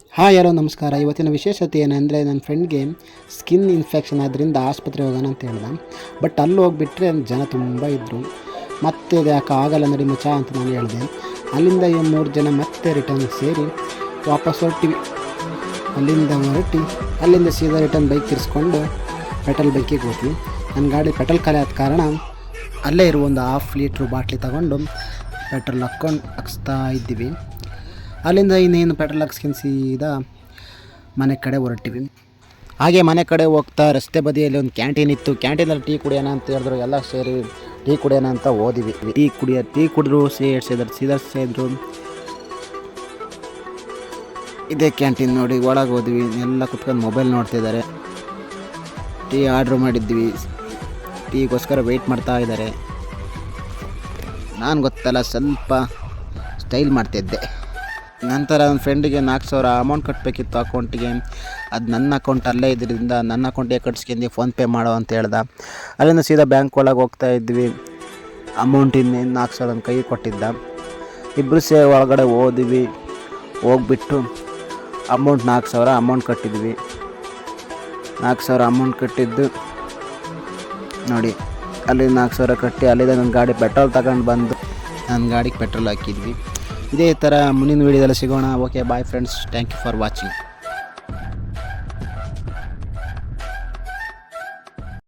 Hi hello ನಮಸ್ಕಾರ. ಇವತ್ತಿನ ವಿಶೇಷತೆ ಏನಂದರೆ ನನ್ನ ಫ್ರೆಂಡ್ಗೆ ಸ್ಕಿನ್ ಇನ್ಫೆಕ್ಷನ್ ಆದ್ದರಿಂದ ಆಸ್ಪತ್ರೆ ಹೋಗೋಣ ಅಂತ ಹೇಳ್ದೆ. ಬಟ್ ಅಲ್ಲಿ ಹೋಗಿಬಿಟ್ರೆ ಜನ ತುಂಬ ಇದ್ದರು. ಮತ್ತೆ ಯಾಕೆ ಆಗಲ್ಲ ನಡಿ ಮಚ್ಚ ಅಂತ ನಾನು ಹೇಳಿದೆ. ಅಲ್ಲಿಂದ 3 ಜನ ಮತ್ತೆ ರಿಟರ್ನ್ ಸೇರಿ ವಾಪಸ್ ಹೊರಟಿವಿ. ಅಲ್ಲಿಂದ ಸೀದಾ ರಿಟರ್ನ್ ಬೈಕ್ ತಿರ್ಸ್ಕೊಂಡು ಪೆಟ್ರೋಲ್ ಬಂಕಿಗೆ ಹೋದ್ವಿ. ನನ್ನ ಗಾಡಿ ಪೆಟ್ರೋಲ್ ಖಾಲಿ ಆದ ಕಾರಣ ಅಲ್ಲೇ ಇರುವ ಒಂದು 1/2 ಲೀಟ್ರ್ ಬಾಟ್ಲಿ ತಗೊಂಡು ಪೆಟ್ರೋಲ್ ಹಾಕ್ಸ್ತಾ ಇದ್ದೀವಿ. ಅಲ್ಲಿಂದ ಇನ್ನೇನು ಪೆಟ್ರೋಲ್ ಹಾಕ್ಸ್ಕೊಂಡು ಸೀದಾ ಮನೆ ಕಡೆ ಹೊರಟಿವಿ. ಹಾಗೆ ಮನೆ ಕಡೆ ಹೋಗ್ತಾ ರಸ್ತೆ ಬದಿಯಲ್ಲಿ ಒಂದು ಕ್ಯಾಂಟೀನ್ ಇತ್ತು. ಕ್ಯಾಂಟೀನಲ್ಲಿ ಟೀ ಕುಡಿಯೋಣ ಅಂತ ಹೇಳಿದ್ರು. ಎಲ್ಲ ಸೇರಿ ಟೀ ಕುಡಿಯೋಣ ಅಂತ ಹೋದಿವಿ. ಟೀ ಕುಡಿದ್ರು ಸೇರಿದ್ರು. ಇದೇ ಕ್ಯಾಂಟೀನ್ ನೋಡಿ. ಒಳಗೆ ಹೋದ್ವಿ. ಎಲ್ಲ ಕುತ್ಕೊಂಡು ಮೊಬೈಲ್ ನೋಡ್ತಿದ್ದಾರೆ. ಟೀ ಆರ್ಡ್ರ್ ಮಾಡಿದ್ವಿ. ಟೀಗೋಸ್ಕರ ವೆಯ್ಟ್ ಮಾಡ್ತಾ ಇದ್ದಾರೆ. ನಾನು ಗೊತ್ತಲ್ಲ ಸ್ವಲ್ಪ ಸ್ಟೈಲ್ ಮಾಡ್ತಿದ್ದೆ. ನಂತರ ನನ್ನ ಫ್ರೆಂಡಿಗೆ 4,000 ಅಮೌಂಟ್ ಕಟ್ಟಬೇಕಿತ್ತು ಅಕೌಂಟಿಗೆ. ಅದು ನನ್ನ ಅಕೌಂಟ್ ಅಲ್ಲೇ ಇದರಿಂದ ನನ್ನ ಅಕೌಂಟಿಗೆ ಕಟ್ಸ್ಕೊಂಡು ಫೋನ್ಪೇ ಮಾಡೋ ಅಂತ ಹೇಳ್ದೆ. ಅಲ್ಲಿಂದ ಸೀದಾ ಬ್ಯಾಂಕ್ ಒಳಗೆ ಹೋಗ್ತಾ ಇದ್ವಿ. ಅಮೌಂಟ್ ಇನ್ನೇನು 4,000 ಕೈ ಕೊಟ್ಟಿದ್ದ. ಇಬ್ಬರು ಒಳಗಡೆ ಹೋದ್ವಿ. ಹೋಗ್ಬಿಟ್ಟು ಅಮೌಂಟ್ 4,000 ಅಮೌಂಟ್ ಕಟ್ಟಿದ್ವಿ. 4,000 ಅಮೌಂಟ್ ಕಟ್ಟಿದ್ದು ನೋಡಿ. ಅಲ್ಲಿ 4,000 ಕಟ್ಟಿ ಅಲ್ಲಿಂದ ನನ್ನ ಗಾಡಿ ಪೆಟ್ರೋಲ್ ತಗೊಂಡು ಬಂದು ನನ್ನ ಗಾಡಿಗೆ ಪೆಟ್ರೋಲ್ ಹಾಕಿದ್ವಿ. ಇದೇ ಥರ ಮುಂದಿನ ವೀಡಿಯೋದಲ್ಲಿ ಸಿಗೋಣ. Okay bye friends, thank you for watching.